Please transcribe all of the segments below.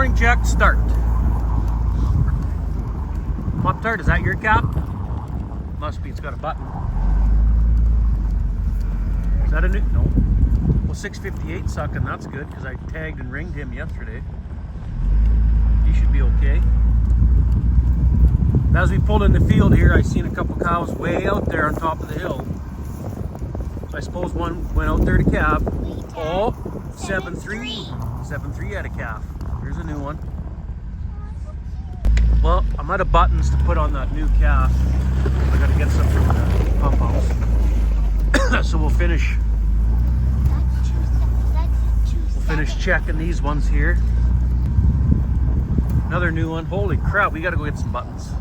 morning check, start. Pop-Tart, is that your cap? Must be, it's got a button. Is that a new? No. Well, 658 sucking, that's good, because I tagged and ringed him yesterday. He should be okay. As we pulled in the field here, I seen a couple cows way out there on top of the hill. I suppose one went out there to calve. Oh, 7-3. 7-3 had a calf. Here's a new one. Well, I'm out of buttons to put on that new calf. I gotta get some from the pump house. So we'll finish checking these ones here. Another new one. Holy crap, we gotta go get some buttons.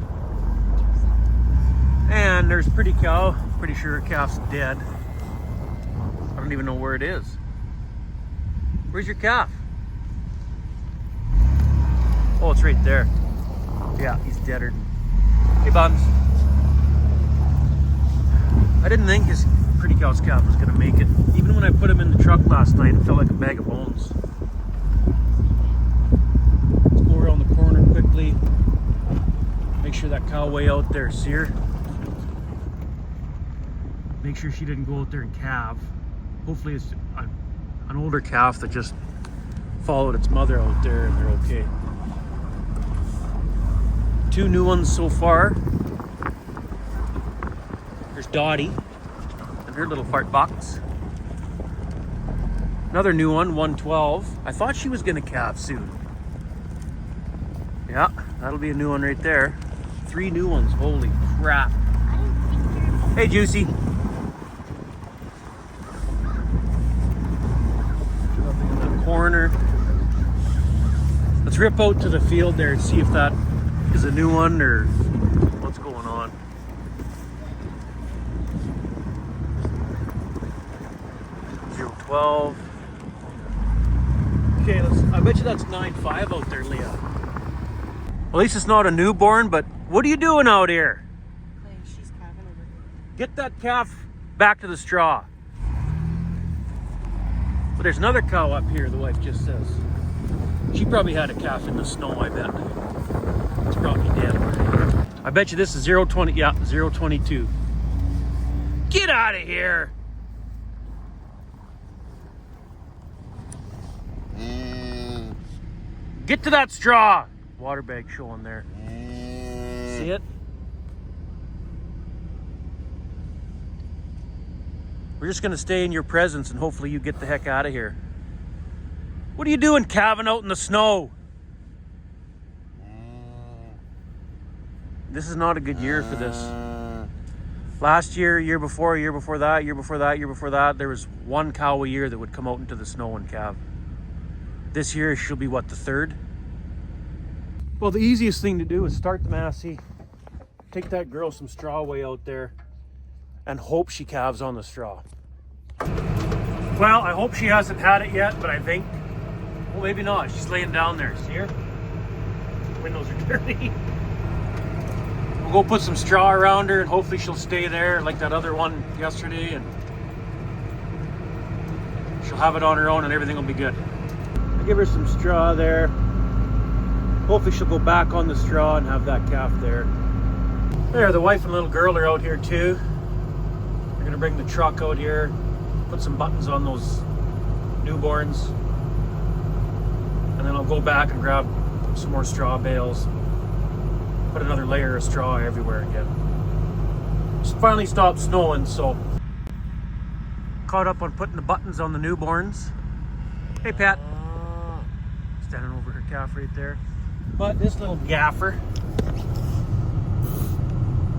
And there's Pretty Cow. Pretty sure her calf's dead. I don't even know where it is. Where's your calf? Oh, it's right there. Yeah, he's deader. Hey, Buns. I didn't think his Pretty Cow's calf was gonna make it. Even when I put him in the truck last night, it felt like a bag of bones. Let's go around the corner quickly. Make sure that cow way out there, see her? Make sure she didn't go out there and calve. Hopefully it's an older calf that just followed its mother out there and they're okay. Two new ones so far. There's Dottie and her little fart box. Another new one, 112. I thought she was gonna calve soon. Yeah, that'll be a new one right there. 3 new ones, holy crap. Hey, Juicy. Nothing in the corner. Let's rip out to the field there and see if that is a new one or what's going on. $012. Okay, I bet you that's 9.5 out there, Leah. At least it's not a newborn, but what are you doing out here? She's calving over here. Get that calf back to the straw. But there's another cow up here, the wife just says. She probably had a calf in the snow, I bet. It's probably dead. I bet you this is 020, yeah, 022. Get out of here! Get to that straw! Water bag showing there. See it? We're just gonna stay in your presence and hopefully you get the heck out of here. What are you doing calving out in the snow? This is not a good year for this. Last year, year before that, there was one cow a year that would come out into the snow and calve. This year, she'll be what, the 3rd? Well, the easiest thing to do is start the Massey, take that girl some straw way out there, and hope she calves on the straw. Well, I hope she hasn't had it yet, but I think, well, maybe not. She's laying down there. See her? Windows are dirty. We'll go put some straw around her and hopefully she'll stay there like that other one yesterday and she'll have it on her own and everything will be good. I give her some straw there. Hopefully she'll go back on the straw and have that calf there. There, the wife and little girl are out here too. We're gonna bring the truck out here, put some buttons on those newborns, and then I'll go back and grab some more straw bales, put another layer of straw everywhere again. It's finally stopped snowing, so caught up on putting the buttons on the newborns. Hey, Pat. Standing over her calf right there. But this little gaffer,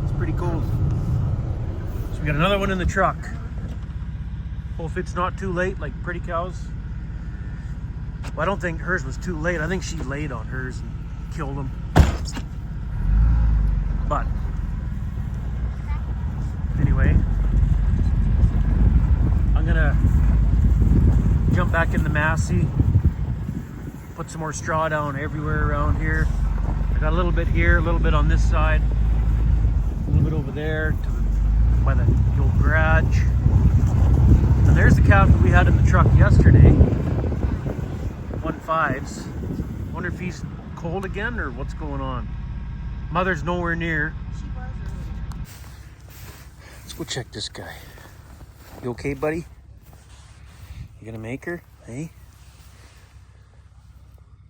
it's pretty cool. So we got another one in the truck. Hope it's not too late like Pretty Cow's. Well, I don't think hers was too late. I think she laid on hers and killed them. But anyway, I'm gonna jump back in the Massey, put some more straw down everywhere around here. I got a little bit here, a little bit on this side, a little bit over there by the old garage. And there's the calf that we had in the truck yesterday. 1.5s. Wonder if he's cold again or what's going on. Mother's nowhere near. She was earlier. Let's go check this guy. You okay, buddy? You gonna make her? Hey?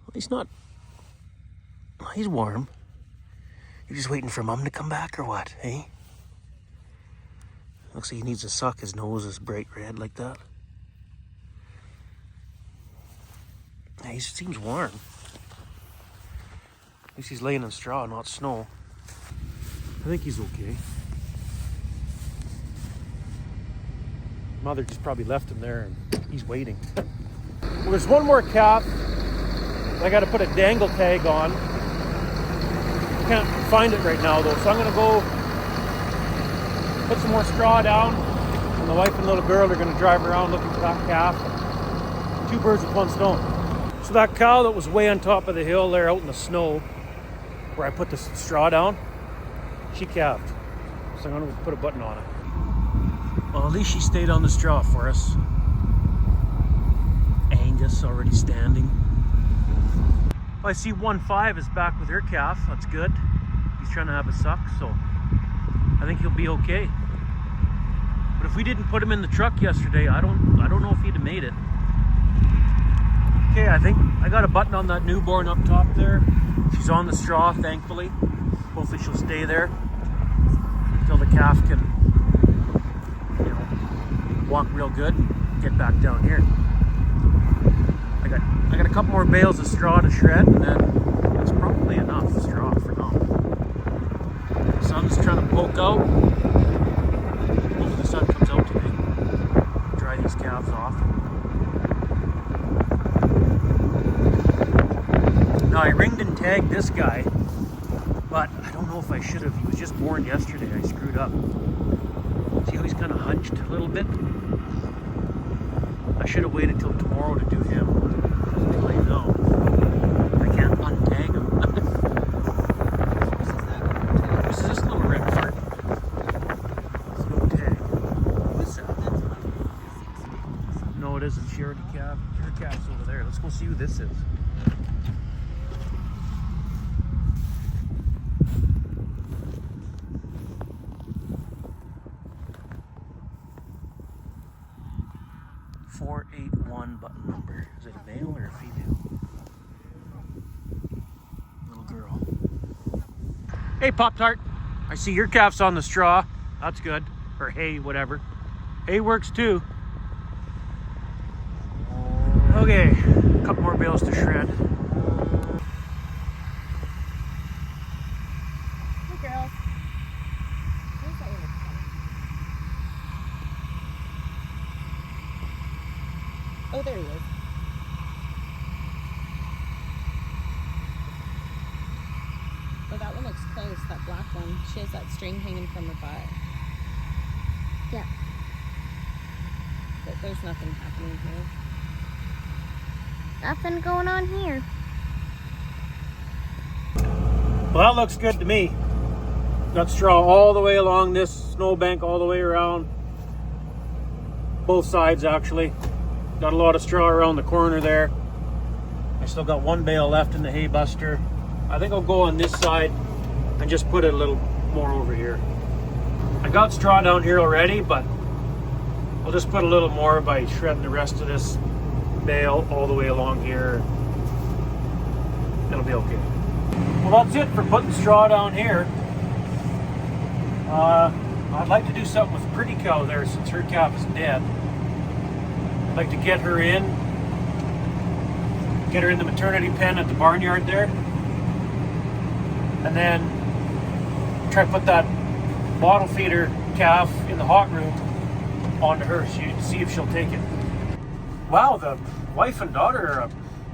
Well, he's not. Well, he's warm. You're just waiting for Mom to come back or what, hey? Looks like he needs to suck. His nose is bright red like that. He seems warm. At least he's laying in straw, not snow. I think he's okay. Mother just probably left him there and he's waiting. Well, there's one more calf. I got to put a dangle tag on. Can't find it right now though, so I'm gonna go put some more straw down, and the wife and little girl are gonna drive around looking for that calf. Two birds with one stone. So that cow that was way on top of the hill there out in the snow where I put the straw down, she calved. So I'm gonna put a button on it. Well, at least she stayed on the straw for us. Angus already standing. Well, I see 1-5 is back with her calf. That's good. He's trying to have a suck, so I think he'll be okay. But if we didn't put him in the truck yesterday, I don't know if he'd have made it. Okay, I think I got a button on that newborn up top there. She's on the straw, thankfully. Hopefully she'll stay there until the calf can, you know, walk real good and get back down here. I got a couple more bales of straw to shred, and then that's probably enough straw for now. The sun's trying to poke out. Hopefully the sun comes out today. Dry these calves off. Now I ringed and tagged this guy, but I don't know if I should have. He was just born yesterday. I screwed up. See how he's kind of hunched a little bit? I should have waited till tomorrow to do him. I know. I can't untag him. This is this little red fart. There's no tag. What's that? No, it isn't. She already calved. Her calf's over there. Let's go see who this is. .481 button number. Is it a male or a female? Little girl. Hey, Pop-Tart. I see your calf's on the straw. That's good. Or hay, whatever. Hay works too. Okay, a couple more bales to shred. Hey, girls. Where's that little cat? Oh, there he is. Oh, that one looks close, that black one. She has that string hanging from her butt. Yeah. But there's nothing happening here. Nothing going on here. Well, that looks good to me. Got straw all the way along this snowbank, all the way around. Both sides, actually. Got a lot of straw around the corner there. I still got one bale left in the hay buster. I think I'll go on this side and just put it a little more over here. I got straw down here already, but I'll just put a little more by shredding the rest of this bale all the way along here. It'll be okay. Well, that's it for putting straw down here. I'd like to do something with Pretty Cow there since her calf is dead. I'd like to get her in the maternity pen at the barnyard there, and then try to put that bottle feeder calf in the hot room onto her, see if she'll take it. Wow, the wife and daughter are a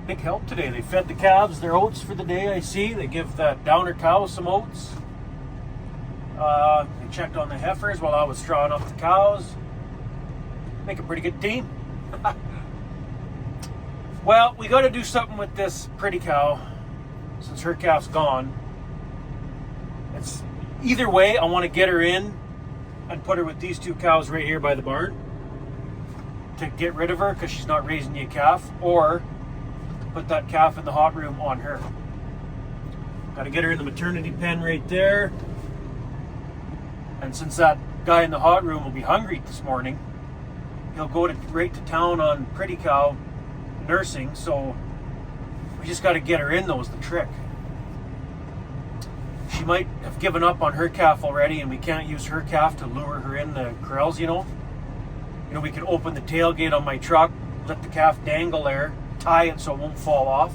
big help today. They fed the calves their oats for the day, I see. They give the downer cow some oats. They checked on the heifers while I was strawing up the cows. Make a pretty good team. Well, we got to do something with this Pretty Cow since her calf's gone. It's either way, I want to get her in and put her with these two cows right here by the barn to get rid of her because she's not raising you a calf, or put that calf in the hot room on her. Got to get her in the maternity pen right there. And since that guy in the hot room will be hungry this morning, he'll go right to town on Pretty Cow nursing, so we just got to get her in, though, is the trick. She might have given up on her calf already, and we can't use her calf to lure her in the corrals, you know. We could open the tailgate on my truck, let the calf dangle there, tie it so it won't fall off,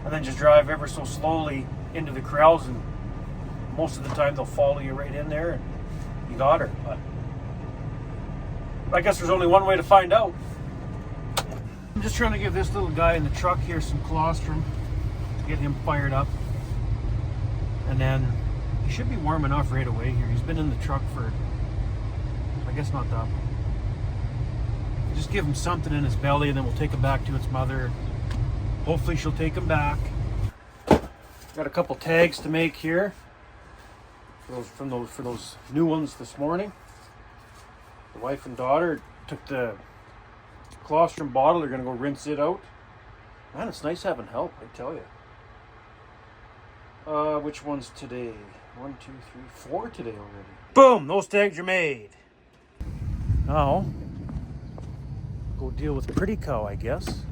and then just drive ever so slowly into the corrals, and most of the time they'll follow you right in there, and you got her. But I guess there's only one way to find out. I'm just trying to give this little guy in the truck here some colostrum to get him fired up. And then he should be warm enough right away here. He's been in the truck for, I guess, not that long. Just give him something in his belly, and then we'll take him back to its mother. Hopefully she'll take him back. Got a couple tags to make here for those new ones this morning. The wife and daughter took the colostrum bottle. They're gonna go rinse it out. Man, it's nice having help, I tell you. Which one's today? 1, 2, 3, 4 today already. Boom! Those tags are made. Now, go deal with Pretty Cow, I guess.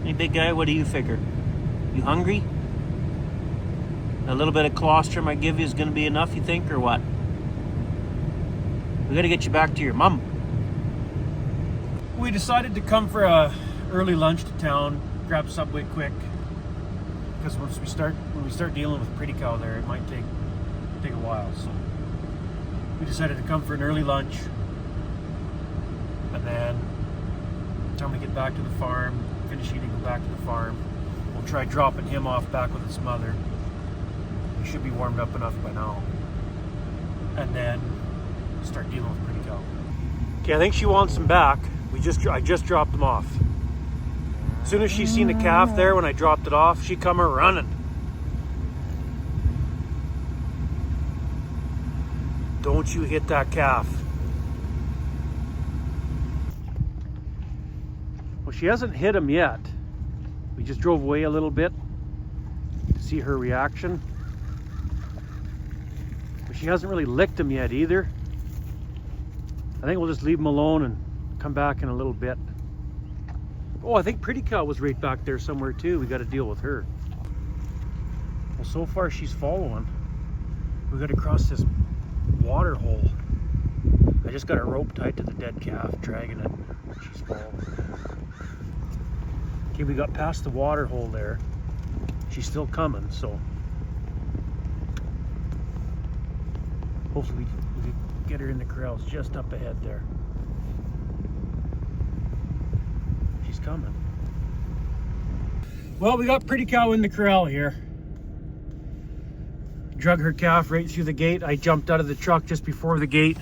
Hey, big guy, what do you figure? You hungry? A little bit of colostrum I give you is going to be enough, you think, or what? We got to get you back to your mom. We decided to come for a early lunch to town, grab Subway quick, because when we start dealing with Pretty Cow there, it might take a while. So we decided to come for an early lunch, and then by the time we get back to the farm, finish eating, go back to the farm, we'll try dropping him off back with his mother. He should be warmed up enough by now, and then start dealing with Pretty Cow. Okay, I think she wants him back. I just dropped him off. As soon as she seen the calf there when I dropped it off, she come running. Don't you hit that calf. Well, she hasn't hit him yet. We just drove away a little bit to see her reaction. But she hasn't really licked him yet either. I think we'll just leave him alone and come back in a little bit. Oh, I think Pretty Cow was right back there somewhere too. We got to deal with her. Well, so far she's following. We got to cross this water hole. I just got a rope tied to the dead calf, dragging it. She's following. Okay, we got past the water hole there. She's still coming, so hopefully we can get her in the corrals just up ahead there. She's coming. Well, we got Pretty Cow in the corral here. Drug her calf right through the gate. I jumped out of the truck just before the gate,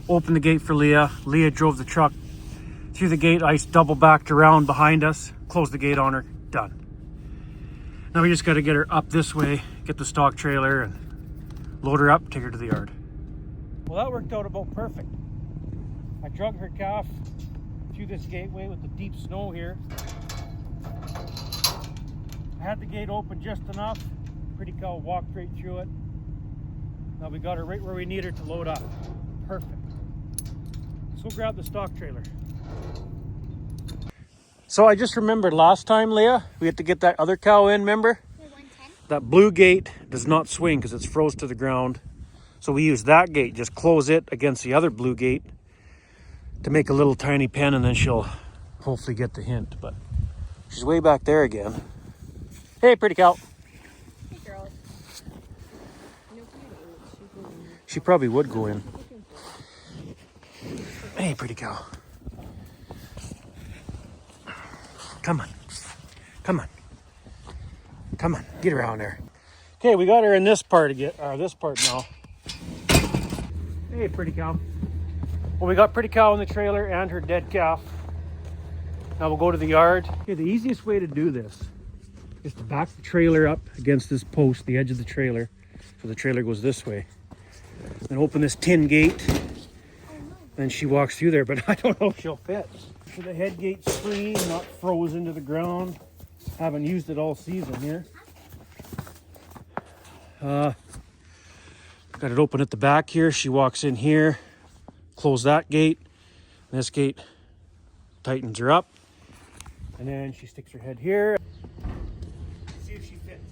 opened the gate for Leah. Leah drove the truck through the gate. I double backed around behind us, closed the gate on her, done. Now we just got to get her up this way, get the stock trailer and load her up, take her to the yard. Well, that worked out about perfect. I drug her calf through this gateway with the deep snow here. I had the gate open just enough. Pretty Cow walked right through it. Now we got her right where we need her to load up. Perfect. Let's go grab the stock trailer. So I just remembered last time, Leah, we had to get that other cow in, remember? The 110? That blue gate does not swing because it's froze to the ground. So we use that gate, just close it against the other blue gate to make a little tiny pen, and then she'll hopefully get the hint. But she's way back there again. Hey, Pretty Cow. Hey, girl. She probably would go in. Hey, Pretty Cow. Come on. Come on. Come on. Get around there. Okay, we got her in this part now. Hey, Pretty Cow. Well, we got Pretty Cow in the trailer and her dead calf. Now we'll go to the yard. Okay, the easiest way to do this is to back the trailer up against this post, the edge of the trailer, so the trailer goes this way. Then open this tin gate, then she walks through there, but I don't know if she'll fit. So the head gate's free, not frozen to the ground. Haven't used it all season here. Got it open at the back here. She walks in here, close that gate. This gate tightens her up. And then she sticks her head here. See if she fits.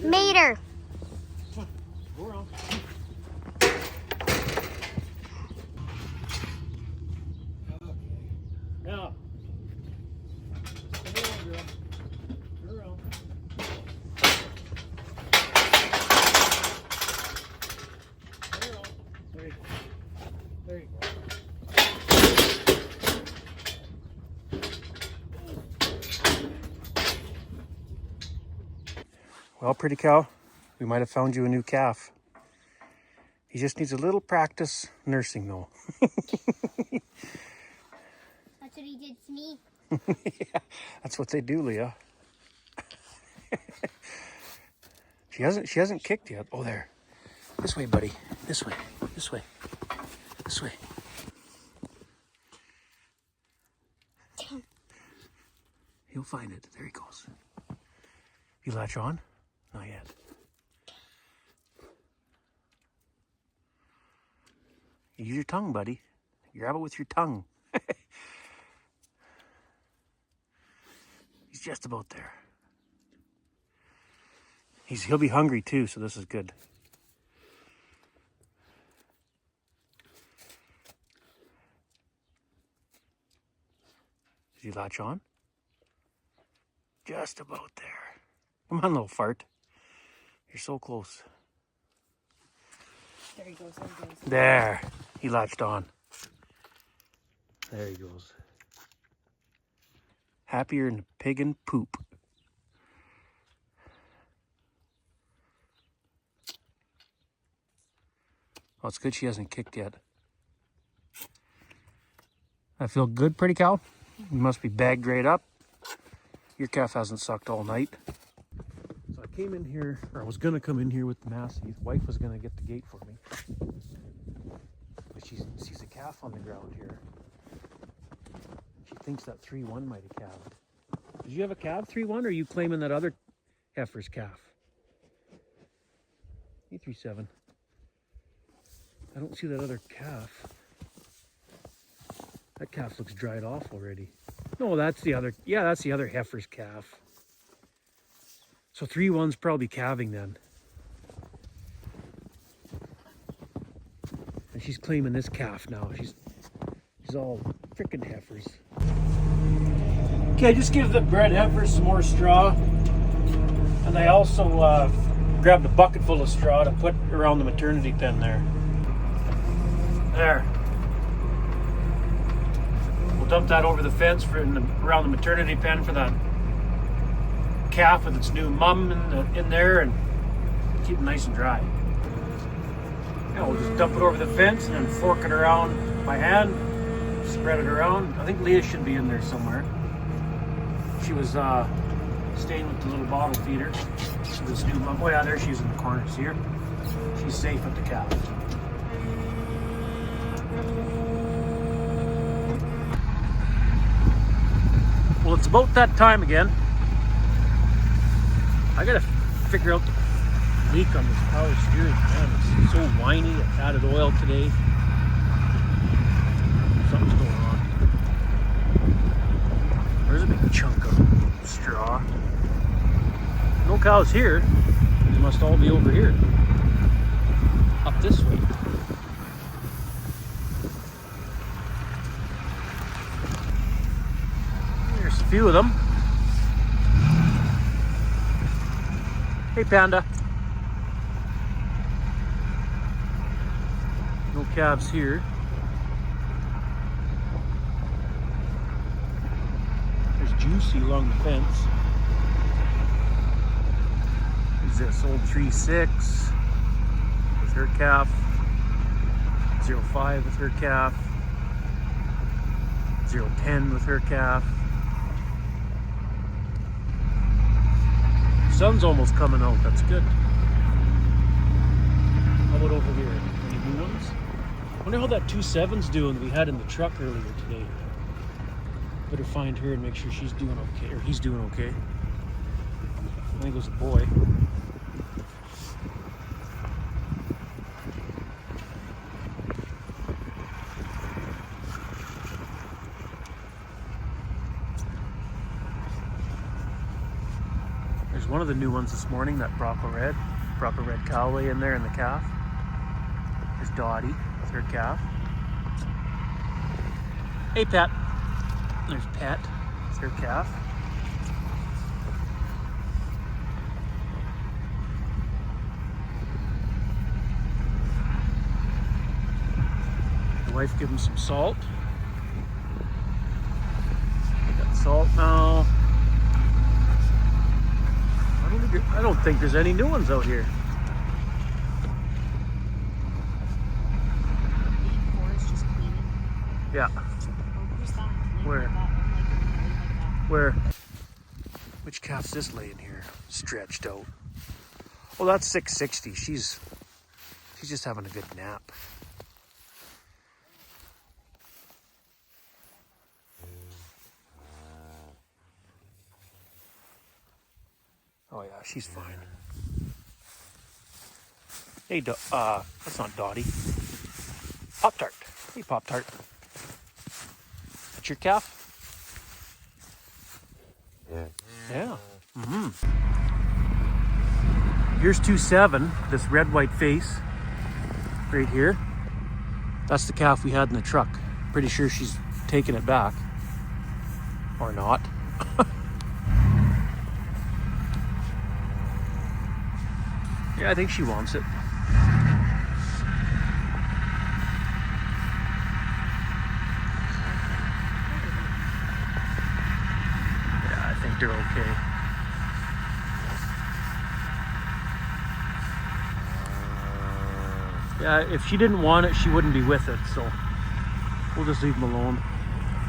Mater. Go around. Now. Come on, girl. Go around. There you go. There you go. Well, pretty cow, we might have found you a new calf. He just needs a little practice nursing, though. That's what he did to me. Yeah, that's what they do, Leah. She hasn't kicked yet. Oh, there. This way, buddy. This way. This way. This way. He'll find it. There he goes. You latch on? Not yet. Use your tongue, buddy. Grab it with your tongue. He's just about there. He'll be hungry too, so this is good. Did you latch on? Just about there. Come on, little fart. You're so close. There he goes, there he goes. There. He latched on. There he goes. Happier than a pig in poop. Oh, it's good she hasn't kicked yet. I feel good, pretty cow. You must be bagged right up. Your calf hasn't sucked all night. So I came in here, or I was going to come in here with the Massey. Wife was going to get the gate for me. But she sees a calf on the ground here. She thinks that 3-1 might have calved. Did you have a calf 3-1, or are you claiming that other heifer's calf? 3-7. I don't see that other calf. That calf looks dried off already. No, that's the other. Yeah, that's the other heifer's calf. So 3-1's probably calving then. And she's claiming this calf now. She's all frickin' heifers. Okay, just give the bred heifers some more straw. And I also grabbed a bucket full of straw to put around the maternity pen there. There. We'll dump that over the fence around the maternity pen for that calf with its new mum in there, and keep it nice and dry. Yeah, we'll just dump it over the fence and then fork it around by hand, spread it around. I think Leah should be in there somewhere. She was staying with the little bottle feeder with this new mum. Oh yeah, there she is in the corner. See her? She's safe with the calf. Well, it's about that time again. I gotta figure out the leak on this power steering. Man, it's so whiny. I added oil today. Something's going on. There's a big chunk of straw. No cows here. They must all be over here. Up this way. There's a few of them. Hey, Panda. No calves here. juicy along the fence. Who's this? Old 3-6 with her calf. 0-5 with her calf. 0-10 with her calf. Sun's almost coming out. That's good. How about over here? Any new ones? I wonder how that 2-7's doing that we had in the truck earlier today. Better find her and make sure she's doing okay, or he's doing okay. I think it was a boy. There's one of the new ones this morning, that proper red Callaway in there in the calf. There's Dottie with her calf. Hey, Pat. There's Pat with her calf. The wife gave him some salt. Got salt now. I don't think there's any new ones out here. Yeah. Where? Where? Which calf's this laying here? Stretched out. Oh, that's 660. She's just having a good nap. Oh yeah, she's fine. Hey, that's not Dottie. Pop-Tart. Hey, Pop-Tart. That's your calf? Yeah. Mm-hmm. Here's 2-7, this red white face right here. That's the calf we had in the truck. Pretty sure she's taking it back. Or not. Yeah, I think she wants it. Yeah, I think they're okay. Yeah, if she didn't want it, she wouldn't be with it, so we'll just leave them alone.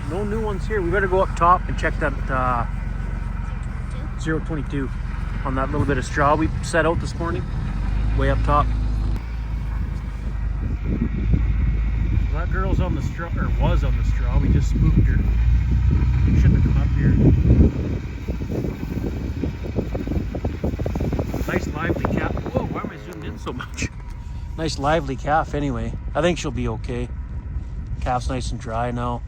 No new ones here. We better go up top and check that 022 on that little bit of straw we set out this morning, way up top. Well, that girl's on the straw, or was on the straw. We just spooked her. She shouldn't have come up here. Nice lively calf. Whoa, why am I zoomed in so much? Nice lively calf anyway. I think she'll be okay. Calf's nice and dry now.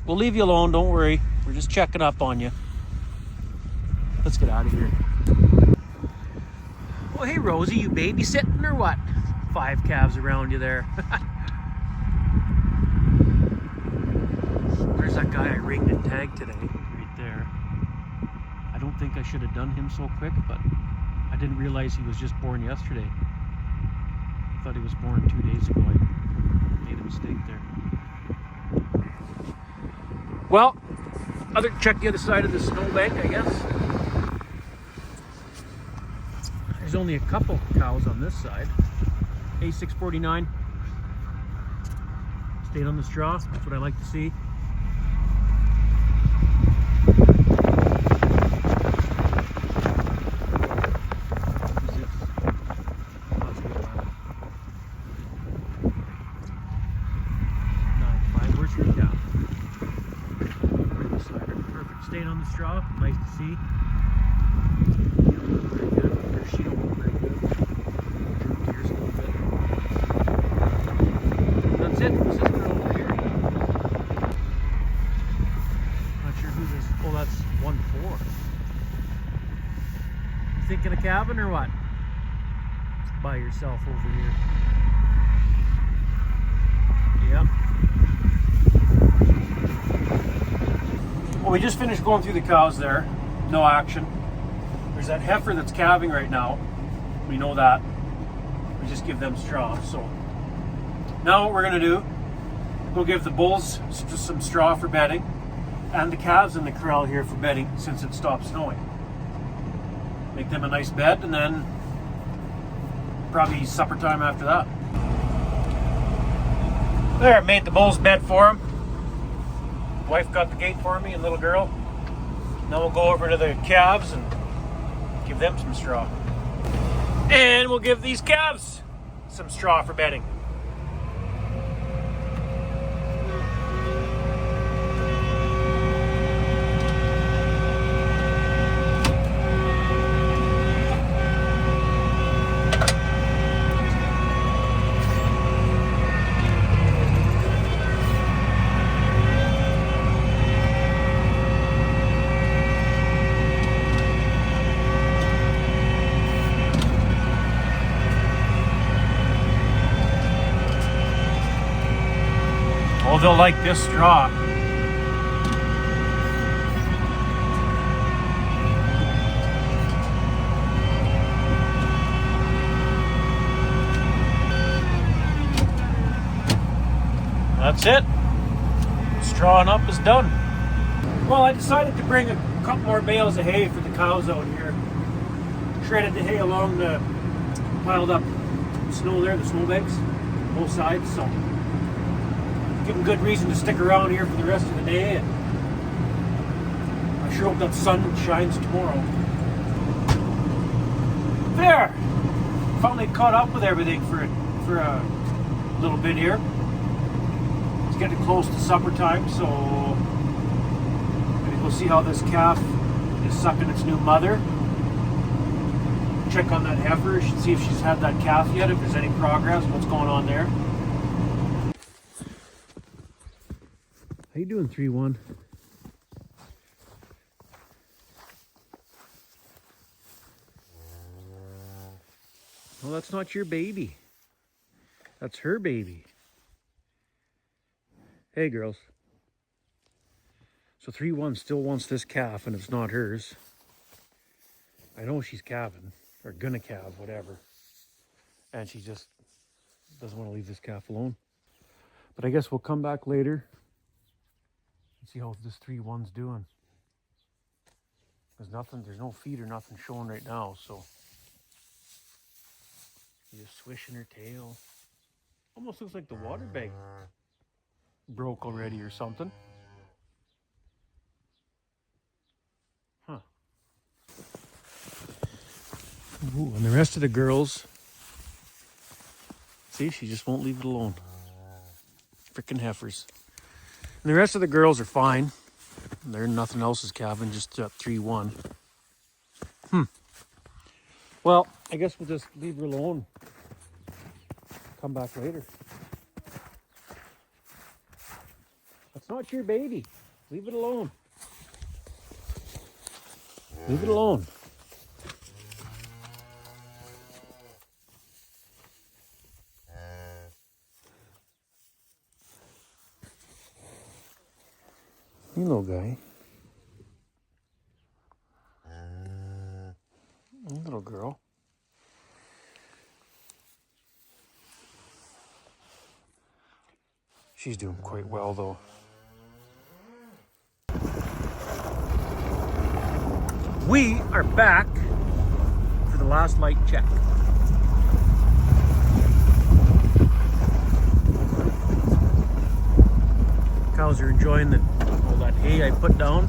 We'll leave you alone, don't worry. We're just checking up on you. Let's get out of here. Well, hey Rosie, you babysitting or what? 5 calves around you there. Where's that guy I ringed and tagged today? Right there. I don't think I should have done him so quick, but I didn't realize he was just born yesterday. I thought he was born 2 days ago. I made a mistake there. Well, I'll check the other side of the snowbank, I guess. There's only a couple cows on this side. A649. Stayed on the straw. That's what I like to see. Staying on the straw, nice to see. Very good. Her sheet will look very good. Drooped ears a little bit. That's it. This is girl over here. Not sure who this. Oh, that's 1-4. Thinking of cabin or what? By yourself over here. Yep. Well, we just finished going through the cows there. No action. There's that heifer that's calving right now. We know that. We just give them straw. So now what we're going to do We'll give the bulls just some straw for bedding, and the calves in the corral here for bedding since it stopped snowing. Make them a nice bed, and then probably supper time after that. There, made the bulls bed for them. Wife got the gate for me and little girl. Now we'll go over to the calves and give them some straw. And we'll give these calves some straw for bedding. Oh, they'll like this straw. That's it. Strawing up is done. Well, I decided to bring a couple more bales of hay for the cows out here. Shredded the hay along the piled up snow there, the snowbanks, both sides, so give them good reason to stick around here for the rest of the day, and I sure hope that sun shines tomorrow. There! Finally caught up with everything for a little bit here. It's getting close to supper time, so maybe we'll see how this calf is sucking its new mother. Check on that heifer, see if she's had that calf yet, if there's any progress, what's going on there. How you doing, 3-1? Well, that's not your baby. That's her baby. Hey, girls. So 3-1 still wants this calf, and it's not hers. I know she's calving, or gonna calve, whatever. And she just doesn't want to leave this calf alone. But I guess we'll come back later. See how this 3-1's doing. There's no feed or nothing showing right now, so she's just swishing her tail. Almost looks like the water bag broke already or something. Huh. Ooh, and the rest of the girls, see, she just won't leave it alone. Frickin' heifers. And the rest of the girls are fine. They're nothing else is calving, just 3-1. Well, I guess we'll just leave her alone. Come back later. That's not your baby. Leave it alone. Leave it alone. You little guy. Little girl. She's doing quite well, though. We are back for the last light check. Cows are enjoying all that hay I put down.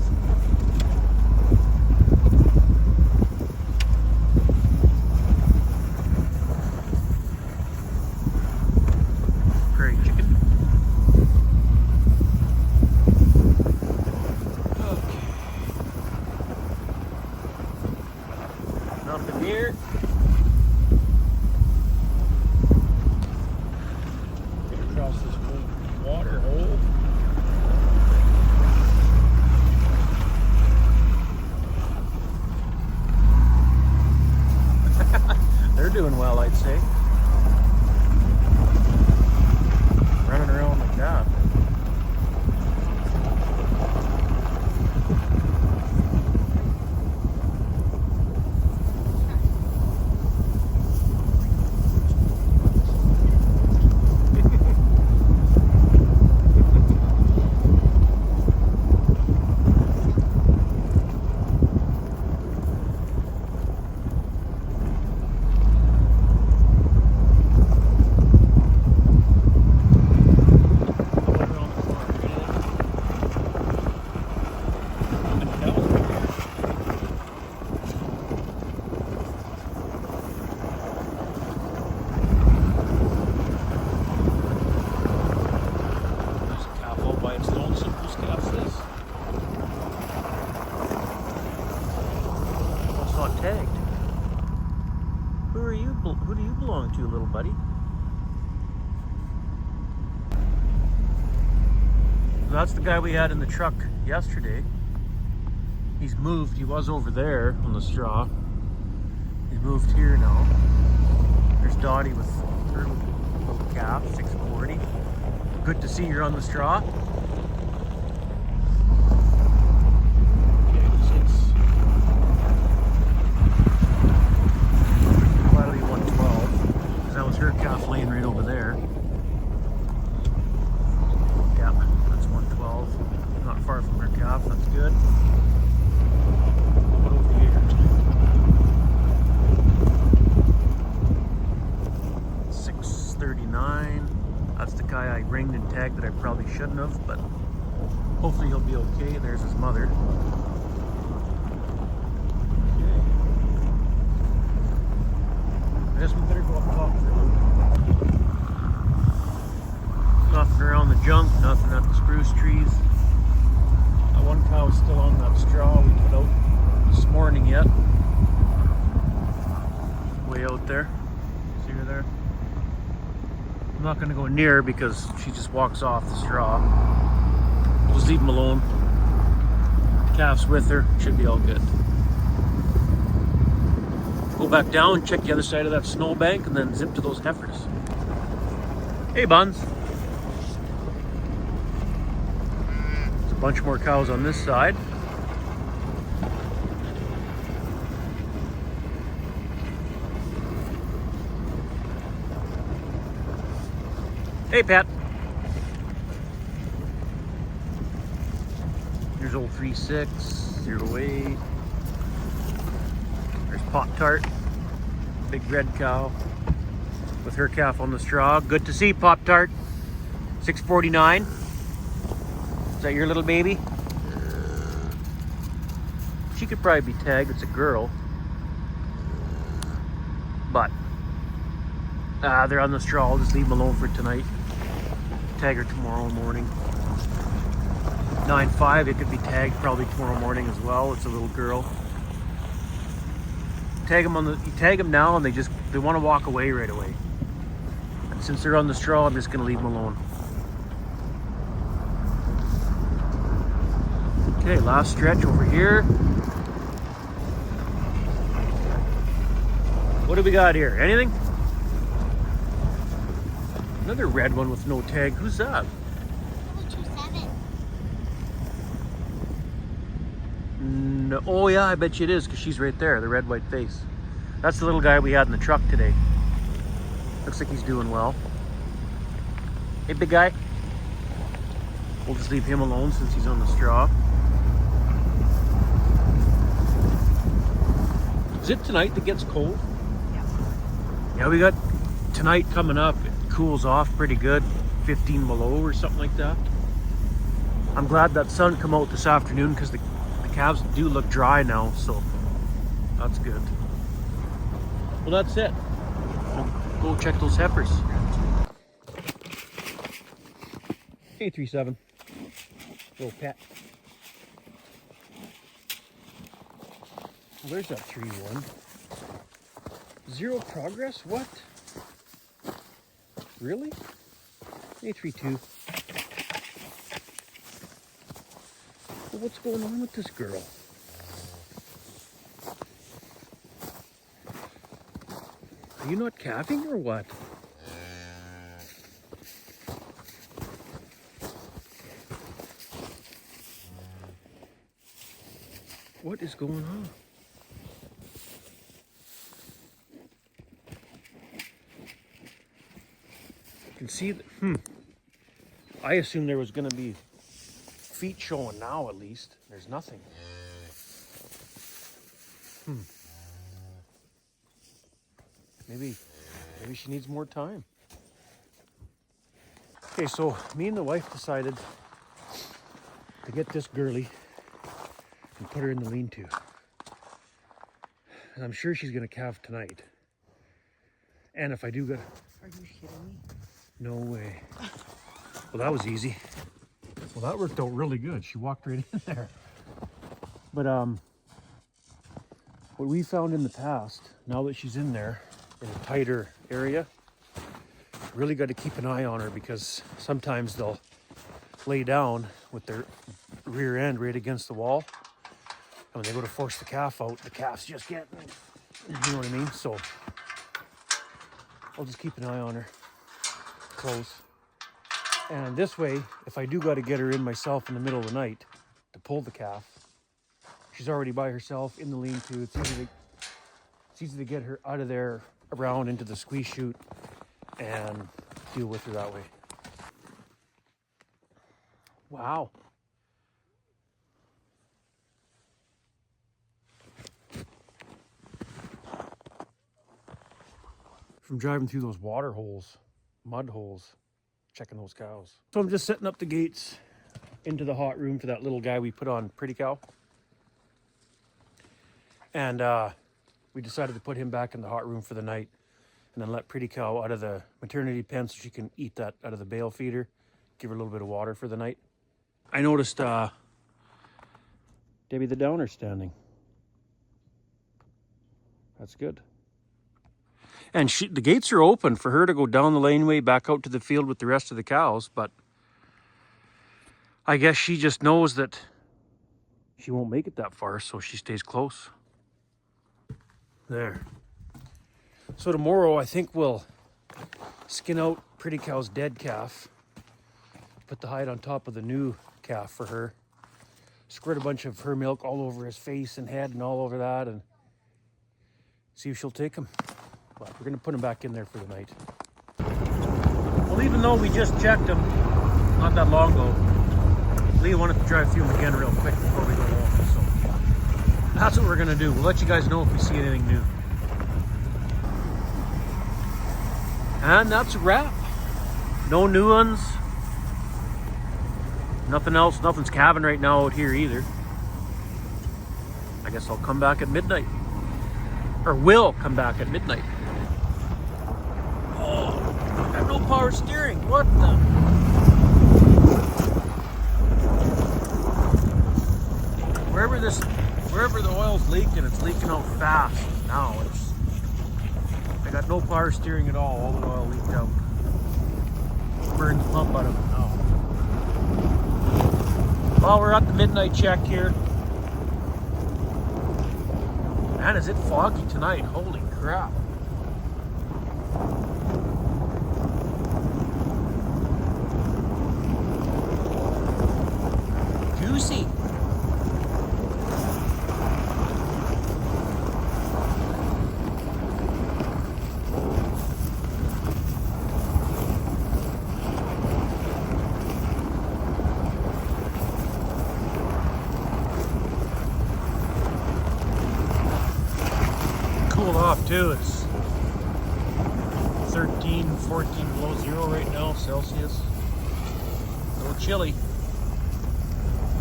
Prairie chicken. Okay. Nothing here. Get across this water hole. They're doing well, I'd say. Running around like that. Who do you belong to, little buddy? That's the guy we had in the truck yesterday. He's moved. He was over there on the straw. He's moved here now. There's Dottie with her little calf, 640. Good to see you're on the straw. That'll be 112. Because that was her calf laying right over there. Yeah, that's 112. Not far from her calf, that's good. What over here? 639. That's the guy I ringed and tagged that I probably shouldn't have, but hopefully he'll be okay. There's his mother. Okay. I guess we better go up top for a little bit. Nothing around the junk, nothing at the spruce trees. That one cow is still on that straw we put out this morning yet. Way out there. See her there? I'm not going to go near her because she just walks off the straw. Just leave them alone. Calf's with her. Should be all good. Go back down, check the other side of that snowbank, and then zip to those heifers. Hey, Buns. There's a bunch more cows on this side. Hey, Pat. Here's old 36, 08. There's Pop-Tart, big red cow with her calf on the straw. Good to see, Pop-Tart. 649. Is that your little baby? She could probably be tagged. It's a girl. But they're on the straw. I'll just leave them alone for tonight. Tag her tomorrow morning. 9.5, it could be tagged probably tomorrow morning as well. It's a little girl. You tag them now and they want to walk away right away. And since they're on the straw, I'm just going to leave them alone. Okay, last stretch over here. What do we got here? Anything? Another red one with no tag. Who's that? 27. No, oh yeah, I bet you it is because she's right there, the red white face. That's the little guy we had in the truck today. Looks like he's doing well. Hey, big guy. We'll just leave him alone since he's on the straw. Is it tonight that gets cold? Yeah, we got tonight coming up. It cools off pretty good, 15 below or something like that. I'm glad that sun come out this afternoon because the calves do look dry now, so that's good. Well, that's it. We'll go check those heifers. Hey, 37. Little pet. Well, there's that 3-1. Zero progress? What? Really? Hey, 3-2. Well, what's going on with this girl? Are you not calving or what? What is going on? You can see that, I assumed there was going to be feet showing now at least. There's nothing. Maybe she needs more time. Okay, so me and the wife decided to get this girly and put her in the lean-to. And I'm sure she's gonna calve tonight. And if I do go... Are you kidding me? No way. Well, that was easy. Well, that worked out really good. She walked right in there. But what we found in the past, now that she's in there, in a tighter area. Really got to keep an eye on her because sometimes they'll lay down with their rear end right against the wall. And when they go to force the calf out, the calf's just getting, you know what I mean? So I'll just keep an eye on her close. And this way, if I do got to get her in myself in the middle of the night to pull the calf, she's already by herself in the lean-to. It's easy to get her out of there, around into the squeeze chute, and deal with her that way. Wow. From driving through those water holes, mud holes, checking those cows. So I'm just setting up the gates into the hot room for that little guy we put on Pretty Cow. And we decided to put him back in the hot room for the night and then let Pretty Cow out of the maternity pen so she can eat that out of the bale feeder, give her a little bit of water for the night. I noticed Debbie the Downer standing. That's good. And the gates are open for her to go down the laneway back out to the field with the rest of the cows, but I guess she just knows that she won't make it that far, so she stays close. There. So tomorrow I think we'll skin out Pretty Cow's dead calf, put the hide on top of the new calf for her, squirt a bunch of her milk all over his face and head and all over that, and see if she'll take him. But we're gonna put him back in there for the night. Well, even though we just checked him not that long ago, Leah wanted to drive through him again real quick before we go home. So that's what we're gonna do. We'll let you guys know if we see anything new. And that's a wrap. No new ones. Nothing else. Nothing's calving right now out here either. I guess I'll come back at midnight. Or will come back at midnight. Oh, I have no power steering. What the? Wherever the oil's leaking, it's leaking out fast now. I got no power steering at all. All the oil leaked out. Burned the pump out of it now. Well, we're at the midnight check here. Man, is it foggy tonight? Holy crap. Juicy. Off too. It's 13, 14 below zero right now, Celsius. A little chilly.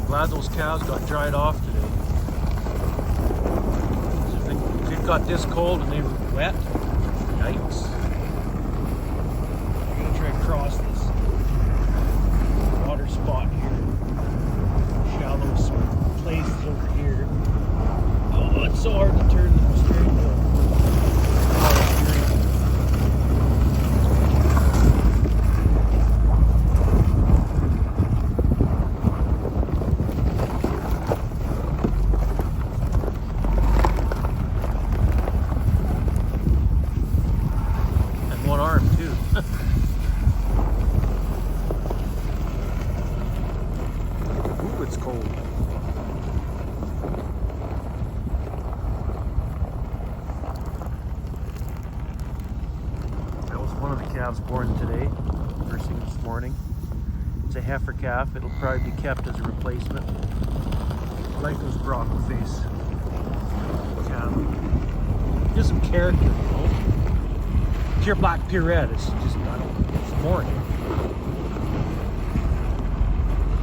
Glad those cows got dried off today. If it got this cold and they were wet, yikes. I'm gonna try to cross this water spot here. Shallow places over here. Oh, it's so hard to turn the steering wheel. And one arm too. Ooh, it's cold. One of the calves born today, first thing this morning. It's a heifer calf. It'll probably be kept as a replacement. I like those Bronco face calf. Gives some character, you know. Pure black, pure red. It's just, I don't know, it's boring.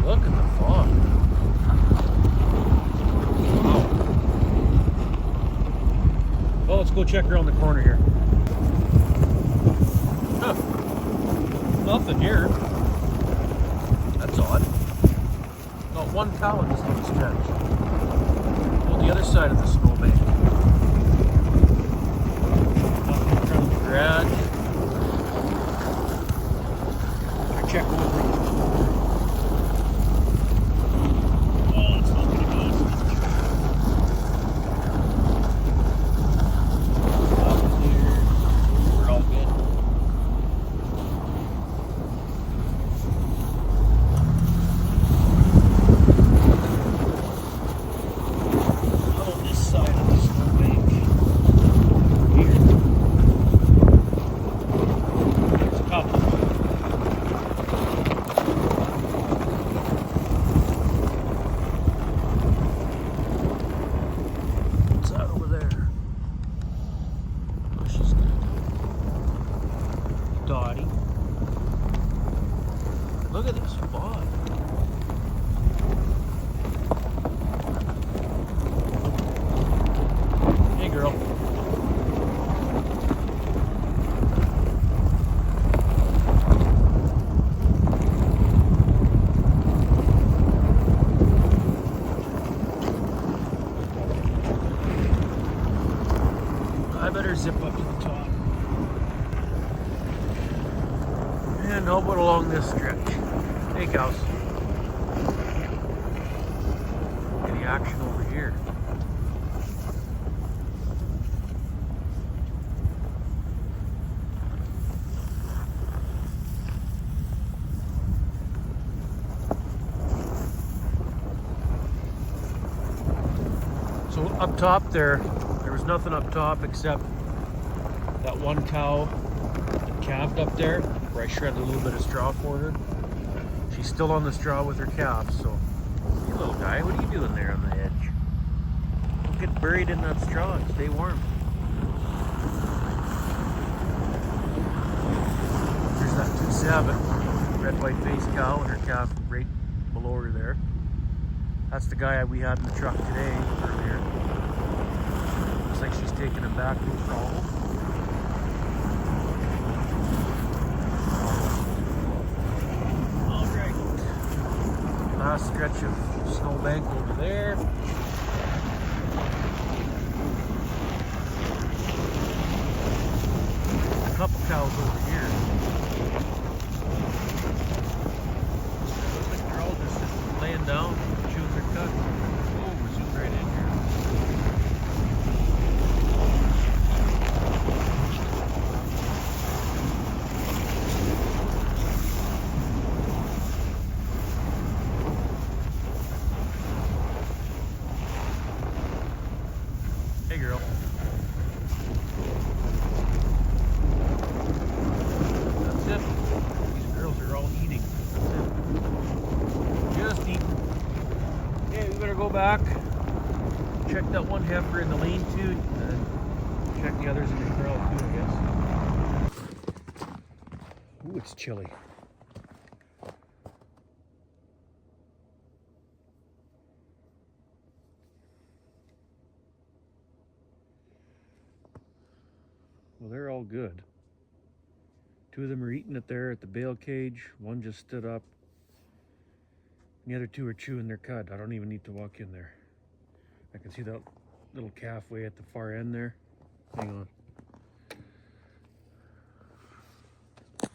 Look at the fog. Wow. Well, let's go check around the corner here. Huh. Nothing here. That's odd. Not one cow in this little stretch. On the other side of the snowbank. Nothing in front of Scotty. Look at this spot. Hey, girl. I better zip up to the top. And how about along this stretch? Hey, cows. Any action over here? So up top there was nothing up top except that one cow that calved up there where I shredded a little bit of straw for her. She's still on the straw with her calves, so hey little guy, what are you doing there on the edge? Don't get buried in that straw and stay warm. There's that 2-7 red white faced cow and her calf right below her there. That's the guy we had in the truck today earlier. Looks like she's taking him back to the stall. Alright. Last stretch of snowbank over there. A couple cows over here. Looks like they're all just laying down, chewing their cud. Oh, we're zooming right in here. Hey, girl. That's it. These girls are all eating. That's it. Just eating. Okay, we better go back. Check that one heifer in the lean-to, and check the others in the corral too, I guess. Ooh, it's chilly. Well, they're all good. 2 of them are eating it there at the bale cage. One just stood up. And the other 2 are chewing their cud. I don't even need to walk in there. I can see that little calf way at the far end there. Hang on. You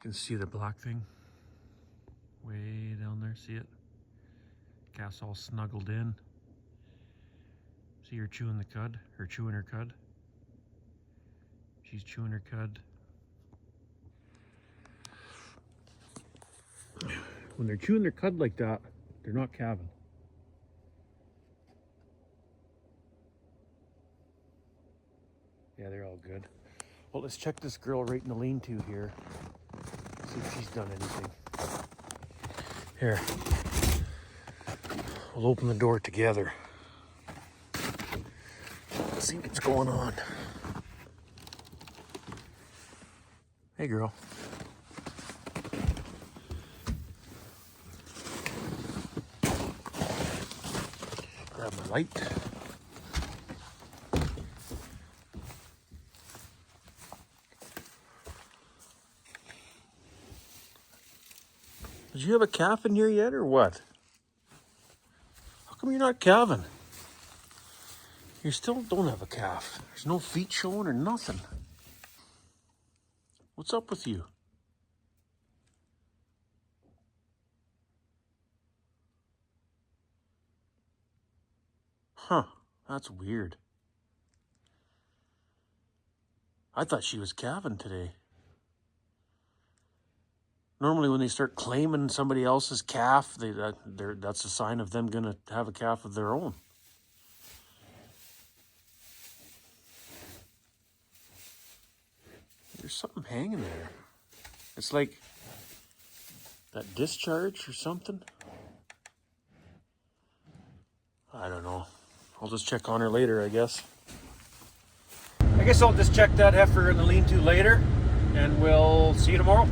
can see the black thing way down there. See it? Calf's all snuggled in. See her chewing the cud, or chewing her cud. She's chewing her cud. When they're chewing their cud like that, they're not calving. Yeah, they're all good. Well, let's check this girl right in the lean-to here. See if she's done anything. Here. We'll open the door together. Let's see what's going on. Hey, girl. Grab my light. Did you have a calf in here yet, or what? How come you're not calving? You still don't have a calf. There's no feet showing or nothing. What's up with you? Huh, that's weird. I thought she was calving today. Normally when they start claiming somebody else's calf, that's a sign of them gonna have a calf of their own. There's something hanging there. It's like that discharge or something. I don't know. I'll just check on her later, I guess. I guess I'll just check that heifer in the lean-to later. and we'll see you tomorrow.